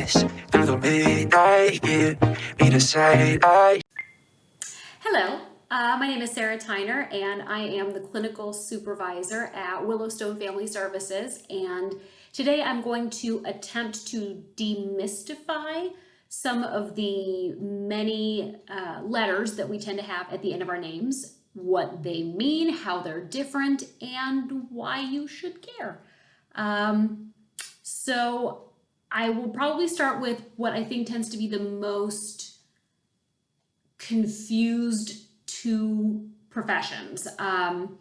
this through the midnight, give me the side eye. Hello, my name is Sarah Tyner and I am the clinical supervisor at Willowstone Family Services, and today I'm going to attempt to demystify some of the many letters that we tend to have at the end of our names, what they mean, how they're different, and why you should care. So I will probably start with what I think tends to be the most confused two professions, and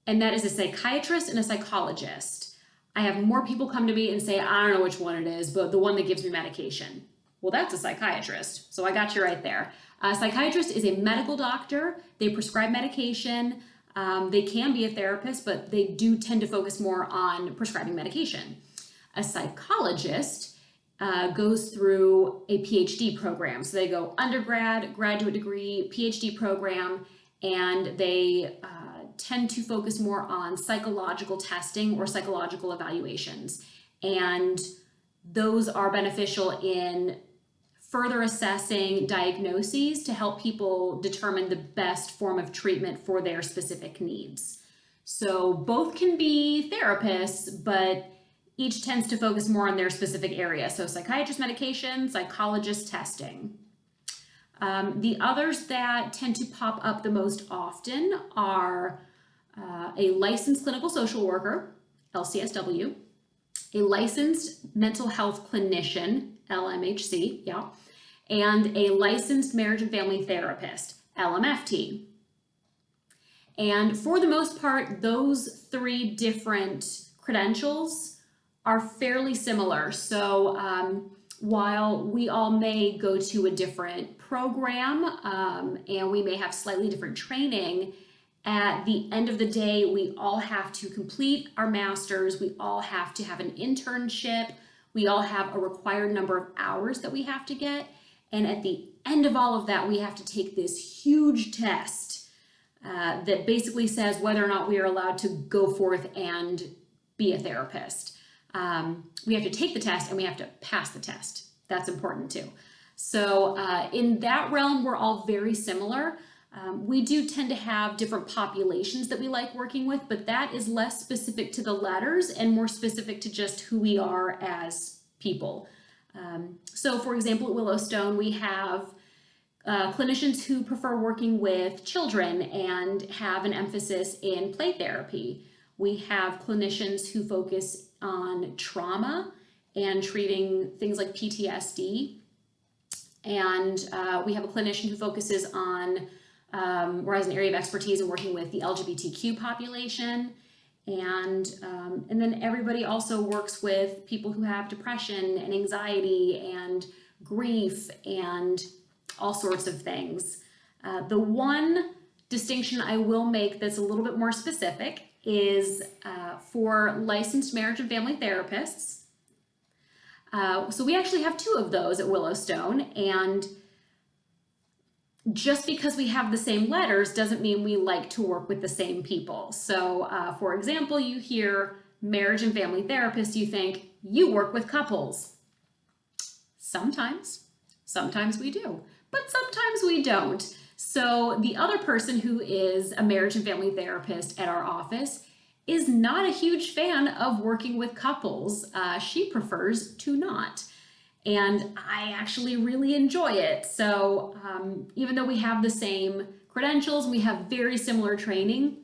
that is a psychiatrist and a psychologist. I have more people come to me and say, I don't know which one it is, but the one that gives me medication. Well, that's a psychiatrist, so I got you right there. A psychiatrist is a medical doctor. They prescribe medication. They can be a therapist, but they do tend to focus more on prescribing medication. A psychologist goes through a PhD program. So they go undergrad, graduate degree, PhD program, and they tend to focus more on psychological testing or psychological evaluations. And those are beneficial in further assessing diagnoses to help people determine the best form of treatment for their specific needs. So both can be therapists, but each tends to focus more on their specific area. So psychiatrist medication, psychologist testing. The others that tend to pop up the most often are a licensed clinical social worker, LCSW, a licensed mental health clinician, LMHC, and a licensed marriage and family therapist, LMFT. And for the most part, those three different credentials are fairly similar. So while we all may go to a different program and we may have slightly different training, at the end of the day, we all have to complete our masters. We all have to have an internship. We all have a required number of hours that we have to get. And at the end of all of that, we have to take this huge test that basically says whether or not we are allowed to go forth and be a therapist. We have to take the test and we have to pass the test. That's important too. So in that realm, we're all very similar. We do tend to have different populations that we like working with, but that is less specific to the letters and more specific to just who we are as people. So for example, at Willowstone, we have clinicians who prefer working with children and have an emphasis in play therapy. We have clinicians who focus on trauma and treating things like PTSD. And we have a clinician who focuses on, or has an area of expertise in working with the LGBTQ population. And then everybody also works with people who have depression and anxiety and grief and all sorts of things. The one distinction I will make that's a little bit more specific is for licensed marriage and family therapists. So we actually have two of those at Willowstone, and just because we have the same letters doesn't mean we like to work with the same people. So for example, you hear marriage and family therapist, you think you work with couples. Sometimes we do, but sometimes we don't. So the other person who is a marriage and family therapist at our office is not a huge fan of working with couples. She prefers to not. And I actually really enjoy it. So even though we have the same credentials, we have very similar training,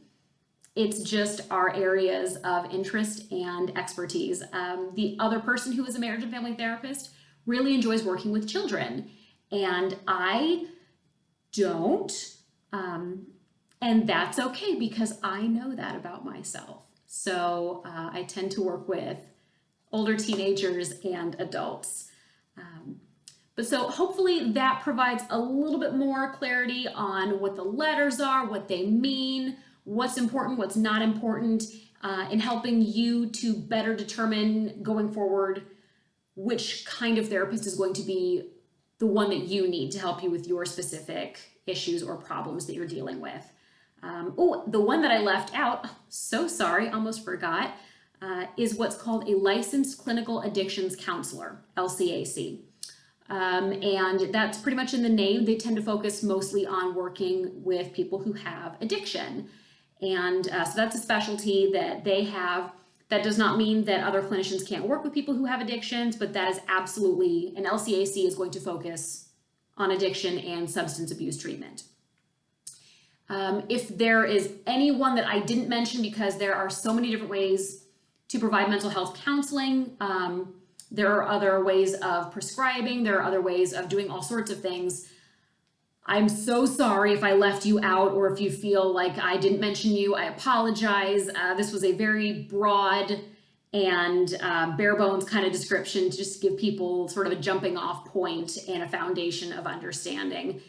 it's just our areas of interest and expertise. The other person who is a marriage and family therapist really enjoys working with children, and I don't, and that's okay because I know that about myself. So I tend to work with older teenagers and adults. But so hopefully that provides a little bit more clarity on what the letters are, what they mean, what's important, what's not important, in helping you to better determine going forward which kind of therapist is going to be the one that you need to help you with your specific issues or problems that you're dealing with. Oh, the one that I left out, so sorry, almost forgot. is what's called a licensed clinical addictions counselor, LCAC. And that's pretty much in the name. They tend to focus mostly on working with people who have addiction. And so that's a specialty that they have. That does not mean that other clinicians can't work with people who have addictions, but that is absolutely, an LCAC is going to focus on addiction and substance abuse treatment. If there is anyone that I didn't mention, because there are so many different ways to provide mental health counseling, there are other ways of prescribing, there are other ways of doing all sorts of things. I'm so sorry if I left you out, or if you feel like I didn't mention you, I apologize. This was a very broad and bare bones kind of description to just give people sort of a jumping off point and a foundation of understanding.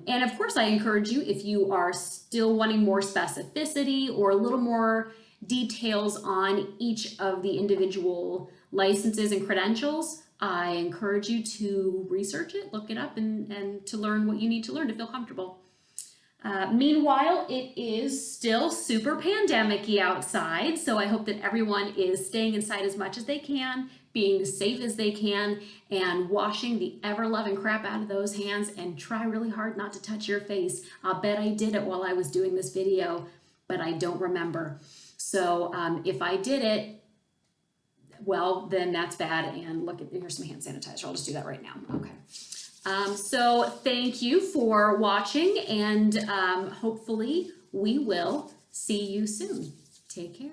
And of course, I encourage you, if you are still wanting more specificity or a little more details on each of the individual licenses and credentials, I encourage you to research it, look it up, and to learn what you need to learn to feel comfortable. Meanwhile, it is still super pandemic-y outside, so I hope that everyone is staying inside as much as they can, being as safe as they can, and washing the ever-loving crap out of those hands, and try really hard not to touch your face. I'll bet I did it while I was doing this video, but I don't remember. So if I did it, well, then that's bad. And look, here's some hand sanitizer. I'll just do that right now. Okay. So thank you for watching, and hopefully we will see you soon. Take care.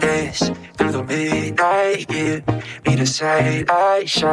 Days through the midnight, yeah, me the sight I shine.